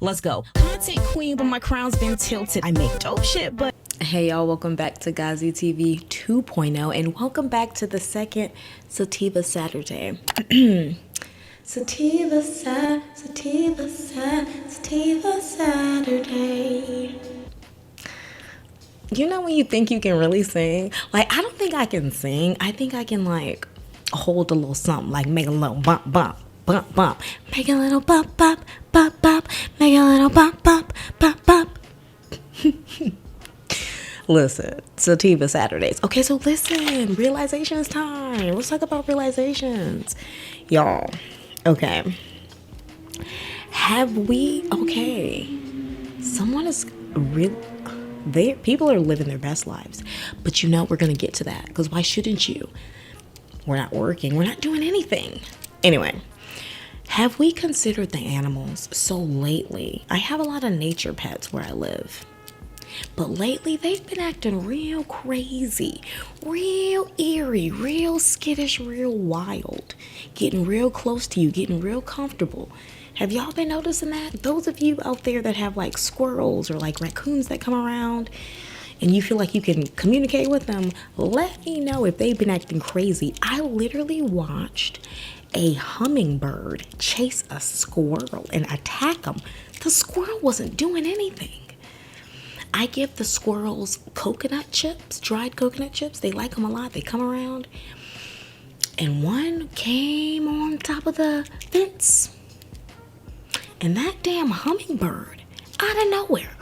Let's go. Content queen, but my crown's been tilted. I make dope shit, but... Hey y'all, welcome back to Gazi TV 2.0 and welcome back to the second Sativa Saturday. Sativa Saturday. You know when you think you can really sing? Like, I don't think I can sing. I think I can like hold a little something, like make a little bump, bump, bump, bump. Make a little bump, bump, bump, bump. Make a little bump, bump, bump, bump. Listen, Sativa Saturdays. Okay, so listen, realizations time. Let's talk about realizations. Y'all, okay. Someone is really, people are living their best lives. But you know, we're going to get to that. Because why shouldn't you? We're not working. We're not doing anything. Anyway, have we considered the animals? So lately, I have a lot of nature pets where I live. But lately, they've been acting real crazy, real eerie, real skittish, real wild, getting real close to you, getting real comfortable. Have y'all been noticing that? Those of you out there that have like squirrels or like raccoons that come around and you feel like you can communicate with them, let me know if they've been acting crazy. I literally watched a hummingbird chase a squirrel and attack him. The squirrel wasn't doing anything. I give the squirrels coconut chips, dried coconut chips. They like them a lot. They come around. And one came on top of the fence. And that damn hummingbird, out of nowhere,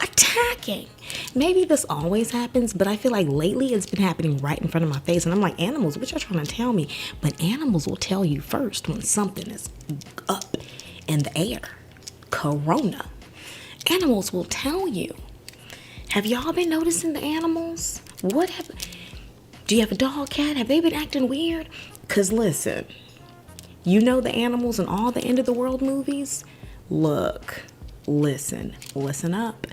attacking. Maybe this always happens, but I feel like lately it's been happening right in front of my face. And I'm like, animals, what y'all trying to tell me? But animals will tell you first when something is up in the air. Corona. Animals will tell you. Have y'all been noticing the animals? Do you have a dog, cat? Have they been acting weird? Because listen, you know the animals in all the end of the world movies? Look, listen up.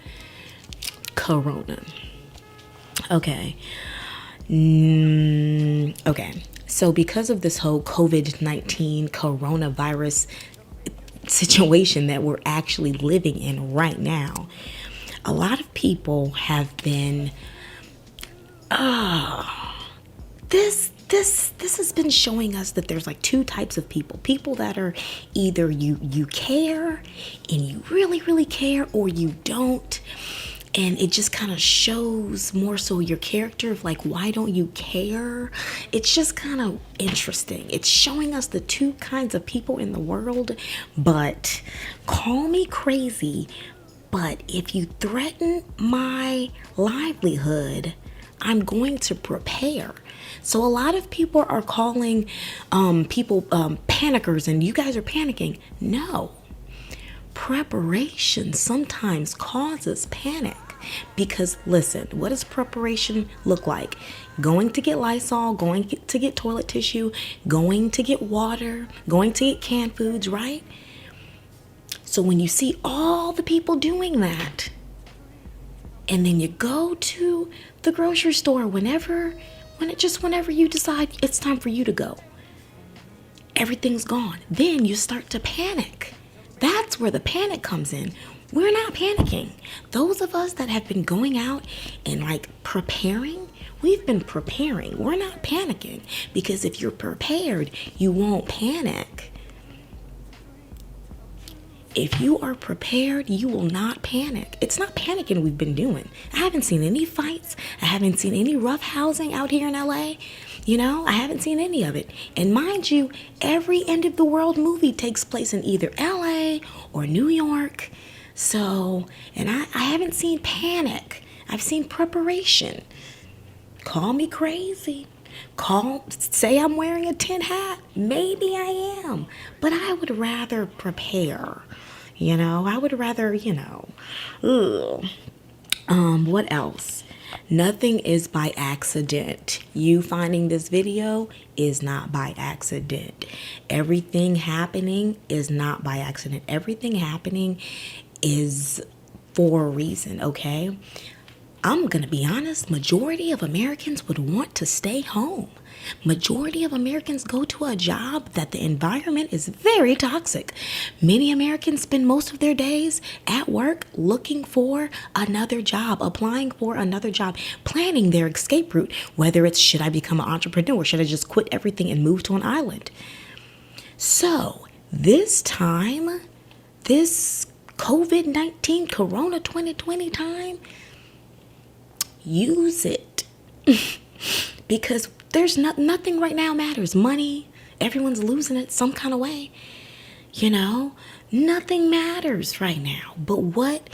Corona. Okay. Okay. So because of this whole COVID-19 coronavirus situation that we're actually living in right now, a lot of people have been, this has been showing us that there's like two types of people. People that are either you care and you really, really care, or you don't. And it just kind of shows more so your character of like, why don't you care? It's just kind of interesting. It's showing us the two kinds of people in the world. But call me crazy, but if you threaten my livelihood, I'm going to prepare. So a lot of people are calling people panickers, and you guys are panicking. No. Preparation sometimes causes panic. Because listen, what does preparation look like? Going to get Lysol, going to get toilet tissue, going to get water, going to get canned foods, right? So when you see all the people doing that, and then you go to the grocery store whenever you decide it's time for you to go, everything's gone. Then you start to panic. That's where the panic comes in. We're not panicking. Those of us that have been going out and like preparing, we've been preparing. We're not panicking, because if you're prepared, you won't panic. If you are prepared, you will not panic. It's not panicking we've been doing. I haven't seen any fights. I haven't seen any rough housing out here in LA. You know, I haven't seen any of it. And mind you, every end of the world movie takes place in either LA or New York. So, and I haven't seen panic. I've seen preparation. Call me crazy. Say I'm wearing a tin hat. Maybe I am. But I would rather prepare. You know, I would rather, what else? Nothing is by accident. You finding this video is not by accident. Everything happening is not by accident. Everything happening is for a reason, okay? I'm going to be honest, majority of Americans would want to stay home. Majority of Americans go to a job that the environment is very toxic. Many Americans spend most of their days at work looking for another job, applying for another job, planning their escape route, whether it's should I become an entrepreneur, should I just quit everything and move to an island? So this time, this COVID-19 Corona 2020 time, use it. Because there's nothing right now matters. Money, everyone's losing it some kind of way. You know, nothing matters right now. But what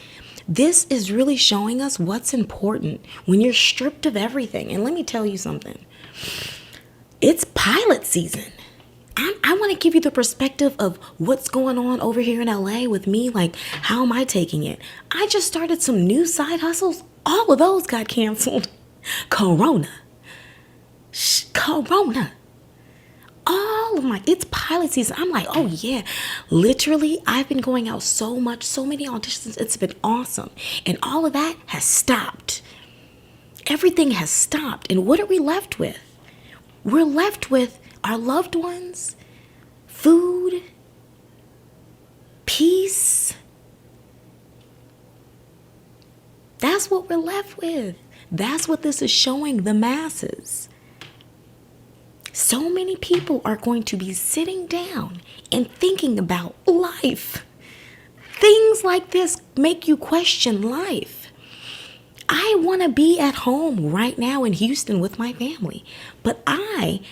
this is really showing us what's important when you're stripped of everything. And let me tell you something. It's pilot season. I want to give you the perspective of what's going on over here in LA with me. Like, how am I taking it? I just started some new side hustles. All of those got canceled. Corona. It's pilot season. I'm like, oh yeah. Literally, I've been going out so much, so many auditions. It's been awesome. And all of that has stopped. Everything has stopped. And what are we left with? We're left with our loved ones, food, peace. That's what we're left with. That's what this is showing the masses. So many people are going to be sitting down and thinking about life. Things like this make you question life. I want to be at home right now in Houston with my family, but I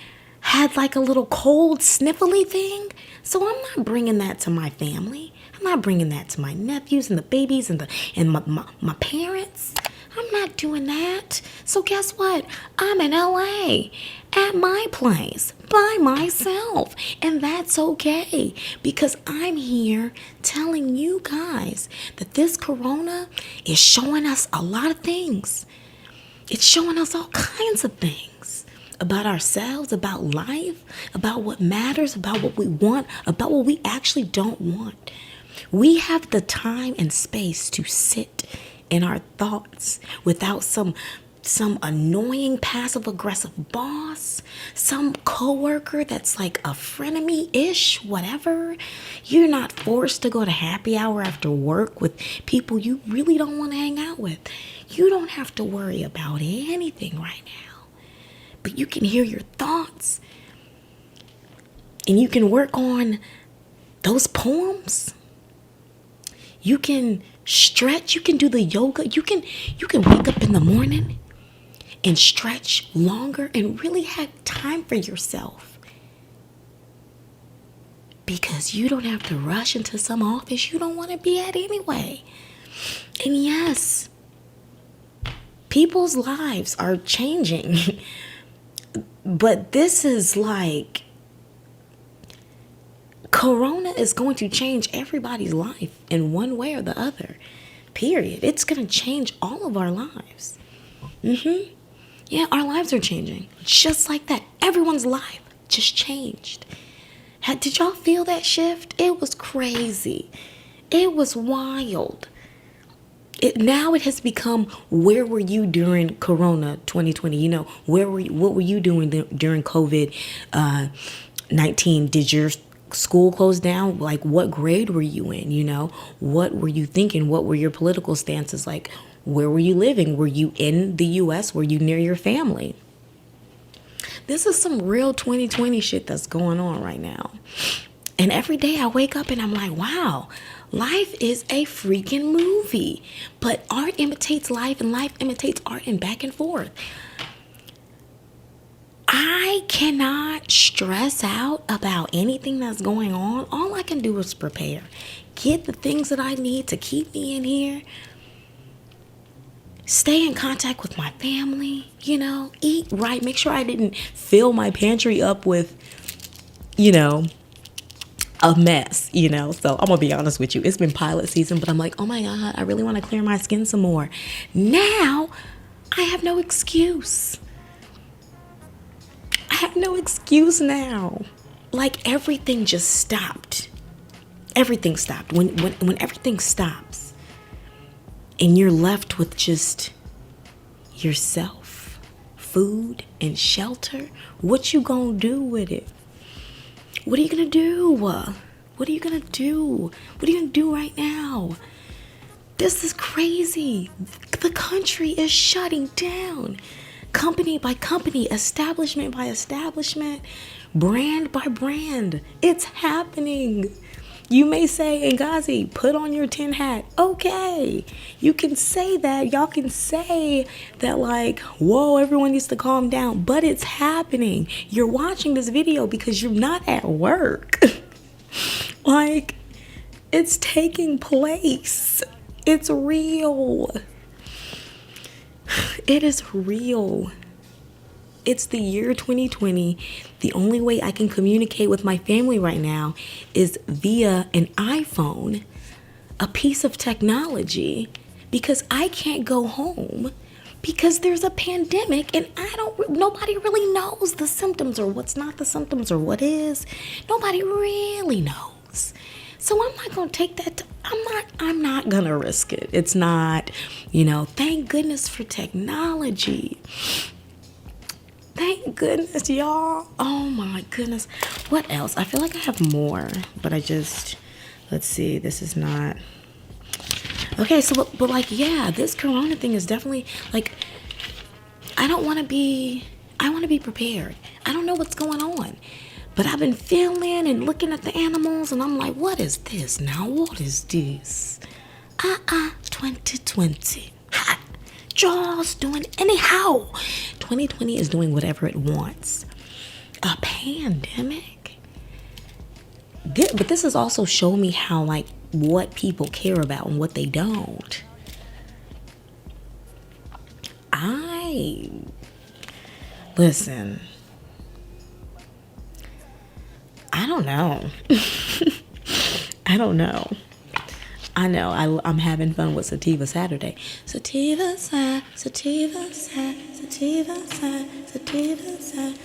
had like a little cold sniffly thing, so I'm not bringing that to my family. I'm not bringing that to my nephews and the babies and my parents. I'm not doing that. So guess what? I'm in LA at my place by myself. And that's okay, because I'm here telling you guys that this corona is showing us a lot of things. It's showing us all kinds of things about ourselves, about life, about what matters, about what we want, about what we actually don't want. We have the time and space to sit in our thoughts without some annoying passive-aggressive boss, some coworker that's like a frenemy-ish, whatever. You're not forced to go to happy hour after work with people you really don't want to hang out with. You don't have to worry about anything right now. But you can hear your thoughts. And you can work on those poems. You can stretch, you can do the yoga, you can wake up in the morning and stretch longer and really have time for yourself. Because you don't have to rush into some office you don't want to be at anyway. And yes, people's lives are changing. But this is like, Corona is going to change everybody's life in one way or the other. Period. It's going to change all of our lives. Yeah, our lives are changing. Just like that. Everyone's life just changed. Did y'all feel that shift? It was crazy. It was wild. Now it has become, where were you during Corona 2020? You know, what were you doing during COVID-19? Did your school closed down? Like, what grade were you in? You know, what were you thinking? What were your political stances? Like, where were you living? Were you in the US? Were you near your family? This is some real 2020 shit that's going on right now. And every day I wake up and I'm like, wow, life is a freaking movie. But art imitates life and life imitates art, and back and forth. I cannot stress out about anything that's going on. All I can do is prepare. Get the things that I need to keep me in here. Stay in contact with my family, you know, eat right. Make sure I didn't fill my pantry up with, you know, a mess, you know. So I'm gonna be honest with you. It's been pilot season, but I'm like, oh my God, I really want to clear my skin some more. Now I have no excuse. I have no excuse now. Like, everything just stopped. Everything stopped. When everything stops and you're left with just yourself food and shelter, what you gonna do with it? What are you gonna do? What are you gonna do? What are you gonna do right now? This is crazy. The country is shutting down. Company by company, establishment by establishment, brand by brand. It's happening. You may say, Ngazi, put on your tin hat. Okay. You can say that. Y'all can say that like, whoa, everyone needs to calm down. But it's happening. You're watching this video because you're not at work. Like, it's taking place. It's real. It is real. It's the year 2020. The only way I can communicate with my family right now is via an iPhone, a piece of technology, because I can't go home because there's a pandemic and nobody really knows the symptoms or what's not the symptoms or what is. Nobody really knows. So I'm not going to take that. I'm not going to risk it. It's not, thank goodness for technology. Thank goodness, y'all. Oh my goodness. What else? I feel like I have more, but let's see. This is not. Okay, so, but like, yeah, this corona thing is definitely like, I want to be prepared. I don't know what's going on. But I've been feeling and looking at the animals, and I'm like, what is this now? What is this? 2020. Ha! Just doing anyhow. 2020 is doing whatever it wants. A pandemic? But this has also shown me how, like, what people care about and what they don't. Listen. I don't know. I don't know. I know. I'm having fun with Sativa Saturday. Sativa Saturday. Sativa Saturday. Sativa Saturday.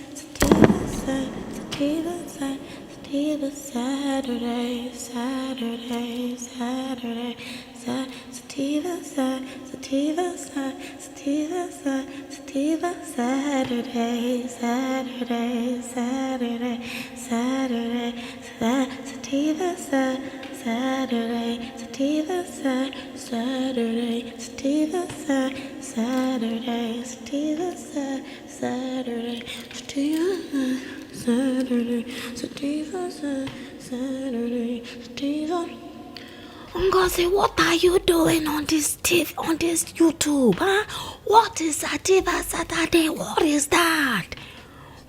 I'm gonna say, what are you doing on this YouTube, huh? What is Sativa Saturday? What is that?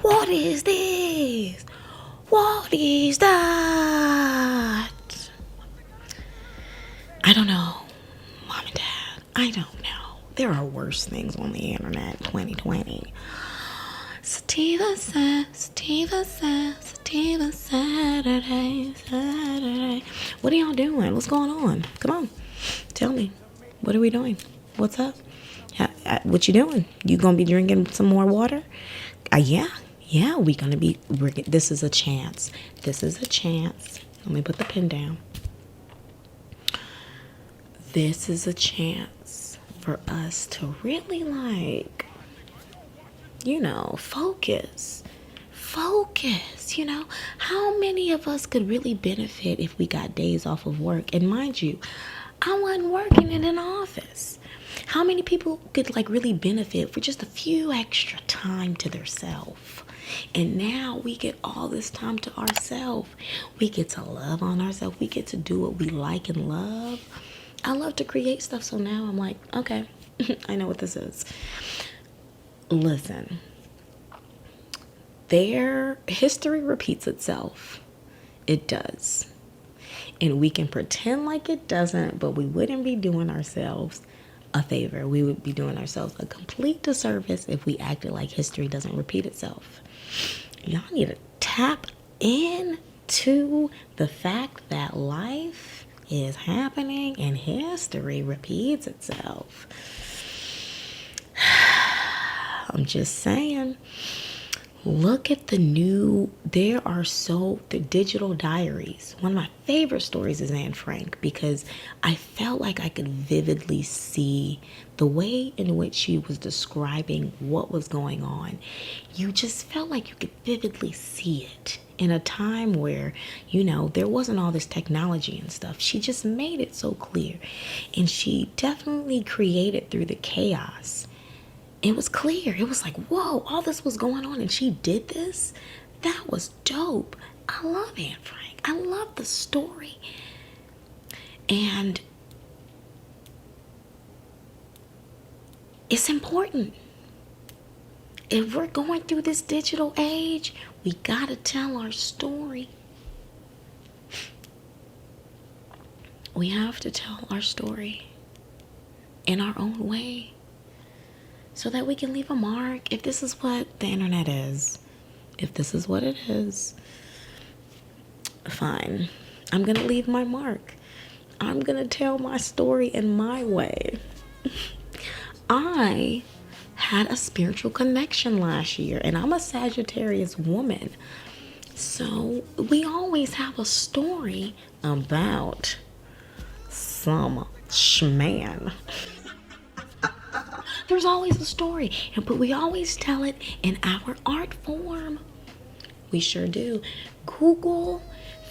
What is this? What is that? I don't know, Mom and Dad. I don't know. There are worse things on the internet in 2020. Sativa Saturday. What are y'all doing? What's going on? Come on, tell me. What are we doing? What's up? What you doing? You gonna be drinking some more water? Yeah. We're gonna be. This is a chance. Let me put the pen down. This is a chance for us to really focus. How many of us could really benefit if we got days off of work? And mind you, I wasn't working in an office. How many people could really benefit for just a few extra time to theirself? And now we get all this time to ourselves. We get to love on ourselves. We get to do what we like and love. I love to create stuff, so now I'm like, okay, I know what this is. Listen, their history repeats itself. It does. And we can pretend like it doesn't, but we wouldn't be doing ourselves a favor. We would be doing ourselves a complete disservice if we acted like history doesn't repeat itself. Y'all need to tap into the fact that life is happening and history repeats itself. I'm just saying. Look at the digital diaries. One of my favorite stories is Anne Frank, because I felt like I could vividly see the way in which she was describing what was going on. You just felt like you could vividly see it in a time where, there wasn't all this technology and stuff. She just made it so clear. And she definitely created through the chaos. It was clear. It was like, whoa, all this was going on and she did this? That was dope. I love Anne Frank. I love the story. And it's important. If we're going through this digital age, we gotta tell our story. We have to tell our story in our own way, so that we can leave a mark. If this is what the internet is, if this is what it is, fine. I'm gonna leave my mark. I'm gonna tell my story in my way. I had a spiritual connection last year, and I'm a Sagittarius woman. So we always have a story about some schman. There's always a story, but we always tell it in our art form. We sure do. Google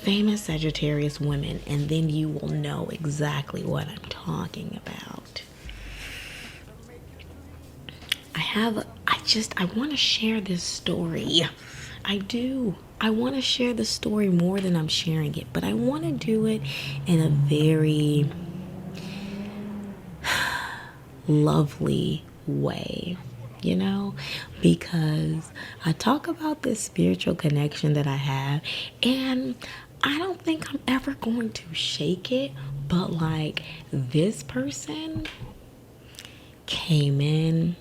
famous Sagittarius women, and then you will know exactly what I'm talking about. I want to share this story. I do. I want to share the story more than I'm sharing it, but I want to do it in a very lovely way, because I talk about this spiritual connection that I have, and I don't think I'm ever going to shake it, but like, this person came in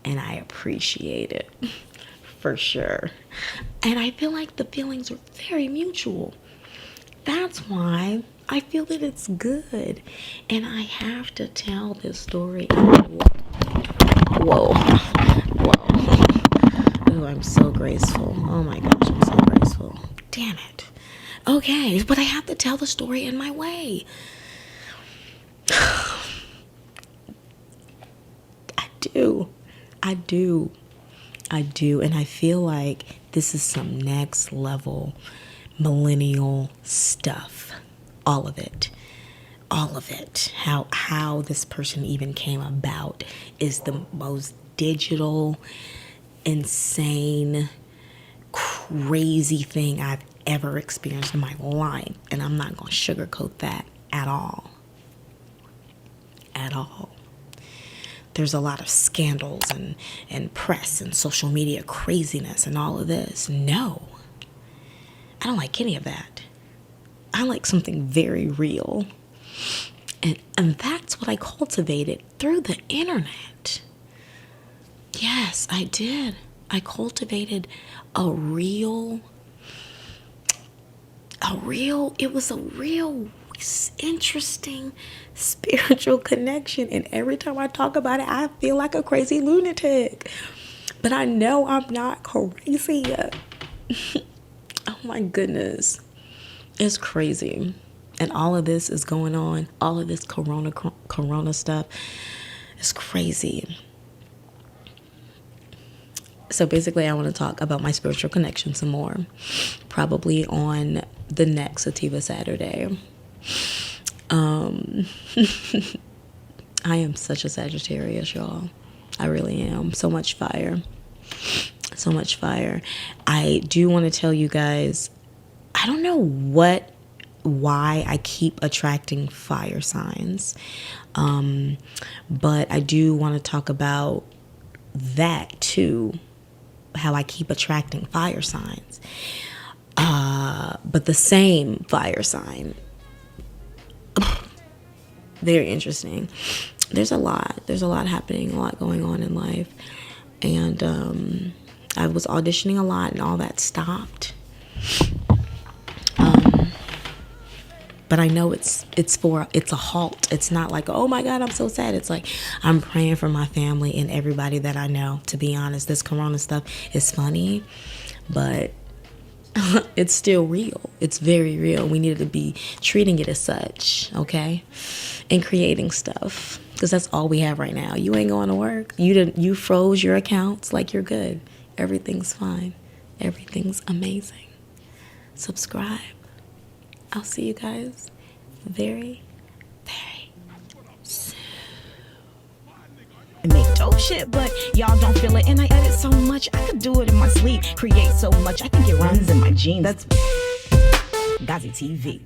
and I appreciate it for sure. And I feel like the feelings are very mutual. That's why I feel that it's good. And I have to tell this story. Whoa. Oh, I'm so graceful. Oh my gosh, I'm so graceful. Damn it. Okay, but I have to tell the story in my way. I do. And I feel like this is some next level millennial stuff. All of it. How this person even came about is the most digital, insane, crazy thing I've ever experienced in my life. And I'm not going to sugarcoat that at all. There's a lot of scandals and press and social media craziness and all of this. No, I don't like any of that. I like something very real. And that's what I cultivated through the internet. Yes, I did. I cultivated it was a real interesting spiritual connection, and every time I talk about it, I feel like a crazy lunatic, but I know I'm not crazy. Oh my goodness, it's crazy. And all of this is going on, all of this corona stuff is crazy. So basically, I want to talk about my spiritual connection some more, probably on the next Sativa Saturday. I am such a Sagittarius, y'all. I really am. So much fire. I do want to tell you guys, I don't know why I keep attracting fire signs. But I do want to talk about that too, how I keep attracting fire signs. But the same fire sign. Very interesting. There's a lot happening, a lot going on in life. And I was auditioning a lot and all that stopped. But I know it's a halt. It's not like, oh my God, I'm so sad. It's like, I'm praying for my family and everybody that I know. To be honest, this corona stuff is funny, but it's still real. It's very real. We need to be treating it as such, okay? And creating stuff, because that's all we have right now. You ain't going to work. You froze your accounts, like you're good. Everything's fine. Everything's amazing. Subscribe. I'll see you guys very, very soon. I make dope shit, but y'all don't feel it. And I edit so much, I could do it in my sleep. Create so much, I think it runs in my genes. That's Gazi TV.